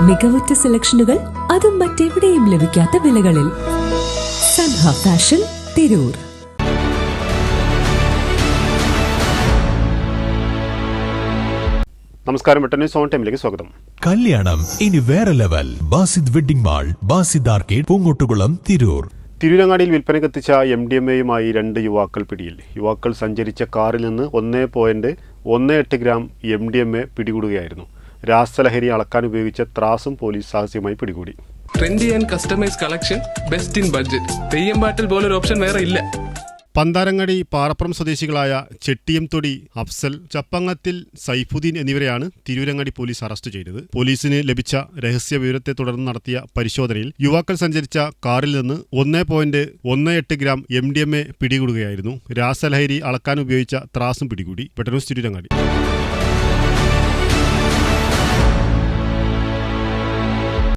മികവുറ്റ സെലക്ഷനുകൾ, അതും മറ്റെവിടെയും ലഭിക്കാത്ത വിലകളിൽ. സൻഹ ഫാഷൻ, തിരൂർ. നമസ്കാരം. വെട്ടന്യൂസ് ഓൺ ടൈമിലേക്ക് സ്വാഗതം. കല്യാണം ഇനി വേറെ level. Basid wedding mall, Basid arcade, Poongottukulam, Tirur. തിരൂരങ്ങാടിയിൽ വിൽപ്പനയ്ക്കെത്തിച്ച MDMAയുമായി 2 യുവാക്കൾ പിടിയിൽ. യുവാക്കൾ സഞ്ചരിച്ച കാറിൽ നിന്ന് 1.18 ഗ്രാം MDMA പിടികൂടുകയായിരുന്നു. രാസലഹരി അളക്കാൻ ഉപയോഗിച്ച ത്രാസും പോലീസ് സാഹസികമായി പിടികൂടി. Trendy and customise collection, best in budget. Theyyam പാട്ടിൽ പോലൊരു ഓപ്ഷൻ വേറെ ഇല്ല. പന്താരങ്ങാടി പാറപ്പുറം സ്വദേശികളായ ചെട്ടിയംതൊടി അഫ്സൽ, ചപ്പങ്ങത്തിൽ സൈഫുദ്ദീൻ എന്നിവരെയാണ് തിരൂരങ്ങാടി പോലീസ് അറസ്റ്റ് ചെയ്തത്. പോലീസിന് ലഭിച്ച രഹസ്യ വിവരത്തെ തുടർന്ന് നടത്തിയ പരിശോധനയിൽ യുവാക്കൾ സഞ്ചരിച്ച കാറിൽ നിന്ന് 1.18 ഗ്രാം MDMA പിടികൂടുകയായിരുന്നു. രാസലഹരി അളക്കാൻ ഉപയോഗിച്ച ത്രാസും പിടികൂടി. വെട്ടന്യൂസ് തിരൂരങ്ങാടി.